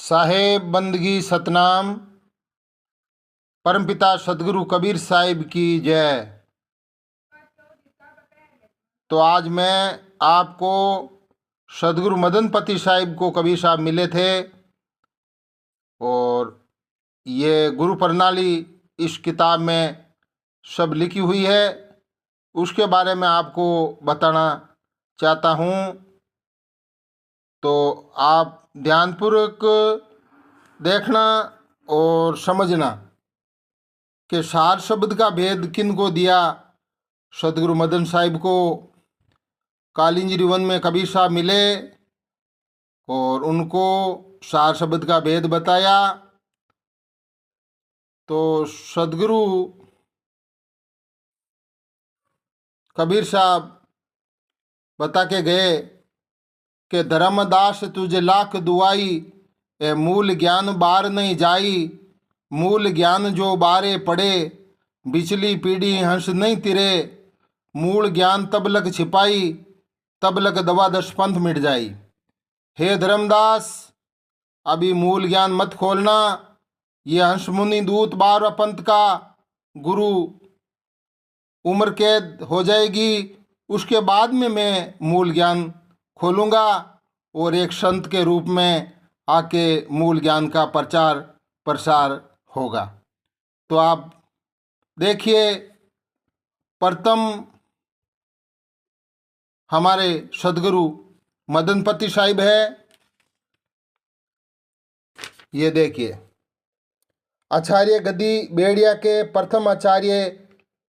साहेब बंदगी सतनाम। परमपिता सदगुरु कबीर साहिब की जय। तो आज मैं आपको सदगुरु मदनपति साहिब को कबीर साहब मिले थे और ये गुरु प्रणाली इस किताब में सब लिखी हुई है, उसके बारे में आपको बताना चाहता हूँ। तो आप ध्यानपूर्वक देखना और समझना कि सार शब्द का भेद किन को दिया। सदगुरु मदन साहिब को कालिंजरी वन में कबीर साहब मिले और उनको सार शब्द का भेद बताया। तो सदगुरु कबीर साहब बता के गए कि धर्मदास तुझे लाख दुआई, ए मूल ज्ञान बार नहीं जाई। मूल ज्ञान जो बारे पड़े, बिचली पीढ़ी हंस नहीं तिरे। मूल ज्ञान तब लग छिपाई, तब लग दवा दस पंथ मिट जाई। हे धर्मदास, अभी मूल ज्ञान मत खोलना। ये हंस मुनि दूत 12 पंथ का गुरु उम्र कैद हो जाएगी, उसके बाद में मैं मूल ज्ञान खोलूँगा और एक संत के रूप में आके मूल ज्ञान का प्रचार प्रसार होगा। तो आप देखिए, प्रथम हमारे सदगुरु मदनपति साहिब है। ये देखिए, आचार्य गद्दी बेड़िया के प्रथम आचार्य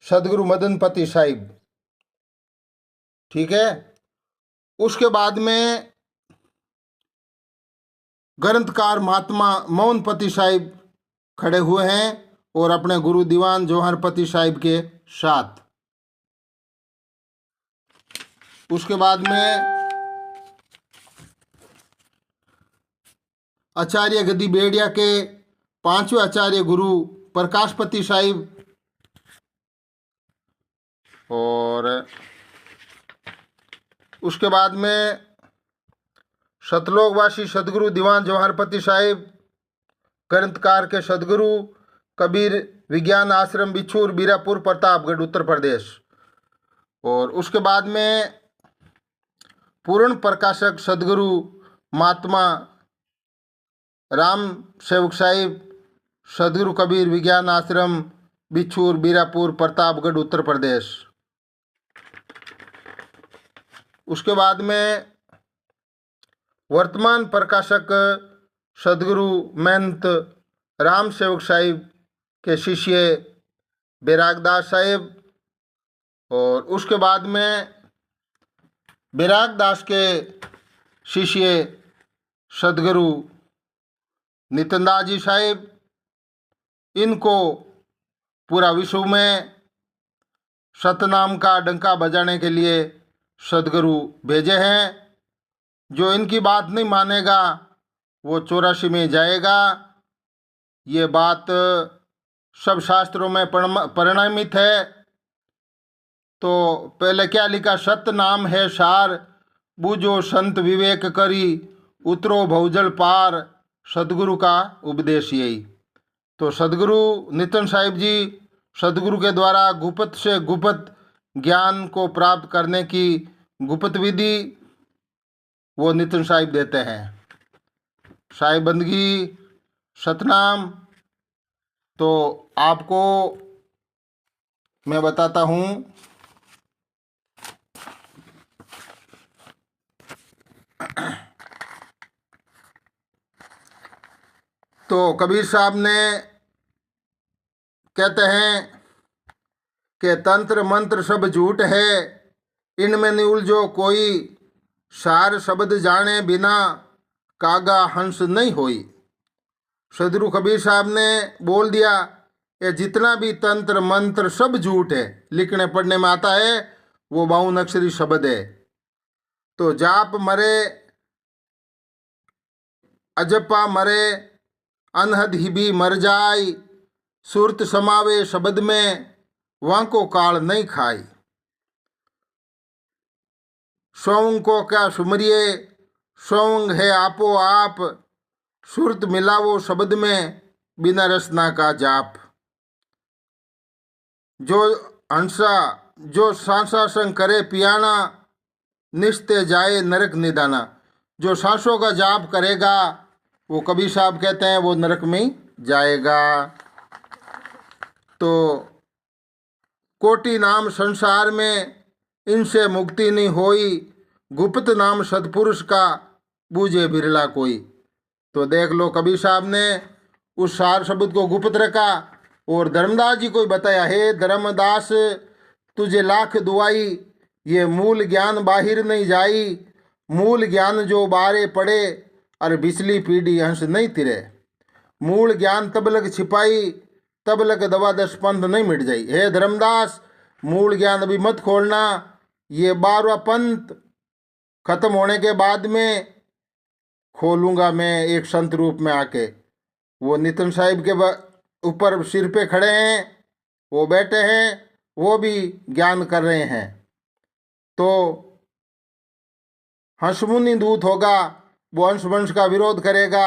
सदगुरु मदनपति साहिब, ठीक है। उसके बाद में ग्रंथकार महात्मा मोहनपति साहिब खड़े हुए हैं और अपने गुरु दीवान जौहरपति साहिब के साथ। उसके बाद में आचार्य गद्दी बेड़िया के 5वें आचार्य गुरु प्रकाशपति साहिब और उसके बाद में सतलोकवासी सदगुरु दीवान जौहरपति साहिब, ग्रंथकार के सदगुरु कबीर विज्ञान आश्रम बिछूर बीरापुर प्रतापगढ़ उत्तर प्रदेश। और उसके बाद में पूर्ण प्रकाशक सदगुरु महात्मा राम सेवक साहिब, सदगुरु कबीर विज्ञान आश्रम बिछूर बीरापुर प्रतापगढ़ उत्तर प्रदेश। उसके बाद में वर्तमान प्रकाशक सदगुरु महंत राम सेवक साहिब के शिष्य बैरागदास साहिब। और उसके बाद में बैरागदास के शिष्य सदगुरु नितनदास जी साहिब। इनको पूरा विश्व में सतनाम का डंका बजाने के लिए सदगुरु भेजे हैं। जो इनकी बात नहीं मानेगा वो 84 में जाएगा। ये बात सब शास्त्रों में परिणामित है। तो पहले क्या लिखा, सत नाम है सार, बूझो संत विवेक करी, उतरो भवजल पार। सदगुरु का उपदेश यही। तो सदगुरु नितन साहिब जी सदगुरु के द्वारा गुप्त से गुप्त ज्ञान को प्राप्त करने की गुप्त विधि वो नितिन साहिब देते हैं। साहिब बंदगी सतनाम तो आपको मैं बताता हूँ। तो कबीर साहब ने कहते हैं कि तंत्र मंत्र सब झूठ है, इनमें नहीं उलझो कोई। सार शब्द जाने बिना कागा हंस नहीं होई। सदगुरु कबीर साहब ने बोल दिया, ये जितना भी तंत्र मंत्र सब झूठ है, लिखने पढ़ने में आता है वो 52 अक्षरी शब्द है। तो जाप मरे, अजपा मरे, अनहद ही भी मर जाय। सुरत समावे शब्द में, वांको काल नहीं खाई। स्वयं को क्या सुमरिए, स्वयं है आपो आप। सुरत मिलावो शब्द में बिना रसना का जाप। जो हंसा जो सांसा संग करे पियाना, निस्ते जाए नरक निदाना। जो सांसों का जाप करेगा वो कबीर साहब कहते हैं वो नरक में ही जाएगा। तो कोटि नाम संसार में इनसे मुक्ति नहीं होई, गुप्त नाम सतपुरुष का बूझे बिरला कोई। तो देख लो कबीर साहब ने उस सार शब्द को गुप्त रखा और धर्मदास जी को बताया, हे धर्मदास तुझे लाख दुआई, ये मूल ज्ञान बाहिर नहीं जाई। मूल ज्ञान जो बारे पड़े और बिजली पीढ़ी हंस नहीं तिरे। मूल ज्ञान तब लग छिपाई, तब लग दवा दस पंथ नहीं मिट जाई। हे धर्मदास मूल ज्ञान अभी मत खोलना, ये 12वां पंथ खत्म होने के बाद में खोलूंगा मैं एक संत रूप में आके। वो नितिन साहिब के ऊपर सिर पे खड़े हैं, वो बैठे हैं, वो भी ज्ञान कर रहे हैं। तो हंसमुनि दूत होगा, वो हंस वंश का विरोध करेगा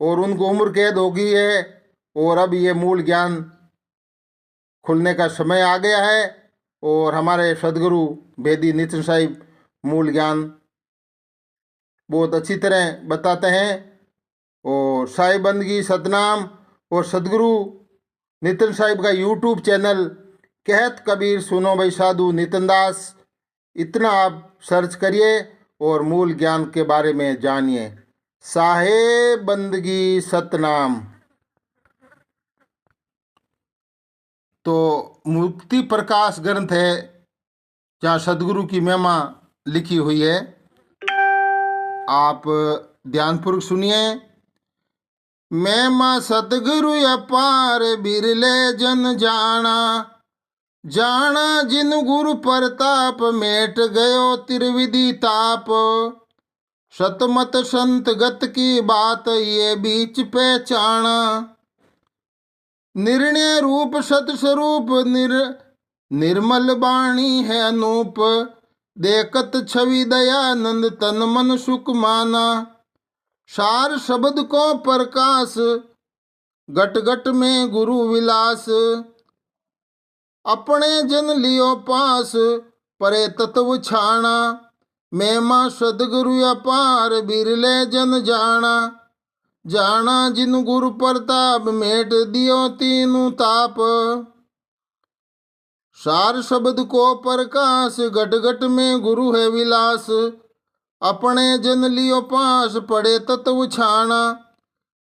और उनको उम्र कैद होगी है। और अब ये मूल ज्ञान खुलने का समय आ गया है और हमारे सदगुरु भेदी नितिन साहिब मूल ज्ञान बहुत अच्छी तरह बताते हैं। और साहिब बंदगी सतनाम और सदगुरु नितिन साहिब का यूट्यूब चैनल कहत कबीर सुनो भाई साधु नितिन दास, इतना आप सर्च करिए और मूल ज्ञान के बारे में जानिए। साहेब बंदगी सतनाम। तो मुक्ति प्रकाश ग्रंथ है जहाँ सदगुरु की महिमा लिखी हुई है, आप ध्यानपूर्वक सुनिए। महिमा सतगुरु अपार बिरले जन जाना, जाना जिन गुरु प्रताप मेट गयो त्रिविधि ताप। सतमत संत गत की बात ये बीच पहचाना, निर्णय रूप सत स्वरूप निर्मल बाणी है अनूप। देखत छवि दयानंद तन मन सुख माना, सार शब्द को प्रकाश घट घट में गुरु विलास। अपने जन लियो पास परे तत्व छाना, महिमा सदगुरु अपार बिरले जन जाना। जाना जिन गुरु प्रताप मेट दियो तीनू ताप। सार शब्द को प्रकाश घट घट में गुरु है विलास। अपने जन लियो पास पड़े तत्व छाना,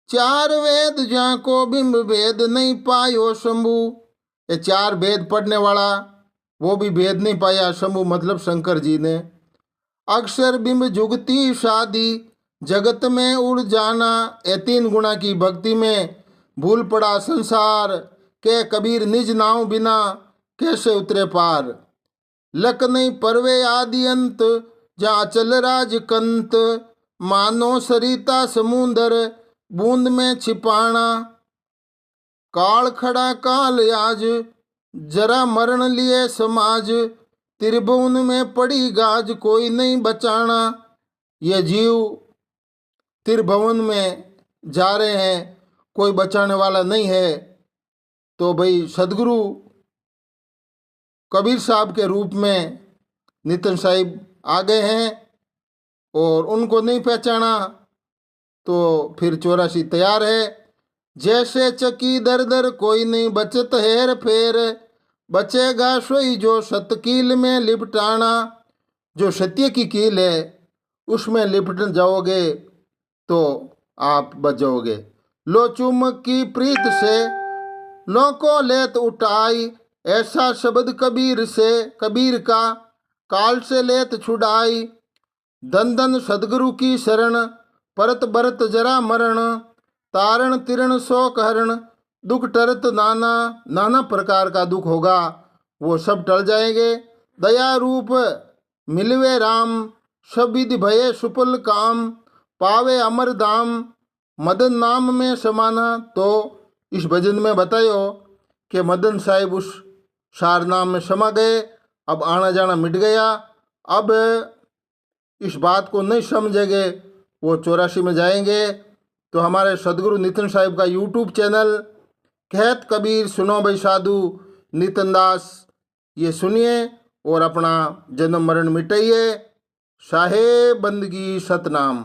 चार वेद जहाँ को बिंब भेद नहीं पायो शंभु। ये चार वेद पढ़ने वाला वो भी भेद नहीं पाया शंभु मतलब शंकर जी ने। अक्षर बिंब जुगती शादी जगत में उड़ जाना, ये 3 गुणा की भक्ति में भूल पड़ा संसार। के कबीर निज नाव बिना कैसे उतरे पार। लक नहीं परवे आदि अंत जहाँ चल राज कंत। मानो सरिता समुंदर बूंद में छिपाना, काल खड़ा काल आज जरा मरण लिए समाज। त्रिभुवन में पड़ी गाज कोई नहीं बचाना। ये जीव त्रिभुवन में जा रहे हैं, कोई बचाने वाला नहीं है। तो भाई सदगुरु कबीर साहब के रूप में नितिन साहिब आ गए हैं और उनको नहीं पहचाना तो फिर 84 तैयार है। जैसे चकी दर दर कोई नहीं बचत हेर फेर। बचेगा सोई जो सतकील में लिपटाना। जो सत्य की कील है उसमें लिपट जाओगे तो आप बच जाओगे। लो चुमक की प्रीत से लो को लेत उठाई। ऐसा शब्द कबीर से कबीर का काल से लेत छुड़ाई। धन धन सदगुरु की शरण परत बरत जरा मरण। तारण तिरण शोक हरण दुख टरत नाना। नाना प्रकार का दुख होगा वो सब टल जाएंगे। दया रूप मिलवे राम सब विधि भये सुफल काम। पावे अमर धाम मदन नाम में समाना। तो इस भजन में बतायो कि मदन साहिब उस सार नाम में समा गए। अब आना जाना मिट गया। अब इस बात को नहीं समझेंगे वो 84 में जाएंगे तो हमारे सदगुरु नितिन साहिब का यूट्यूब चैनल कहत कबीर सुनो भाई साधु नितिन दास, ये सुनिए और अपना जन्म मरण मिटाइए। साहेब बंदगी सतनाम।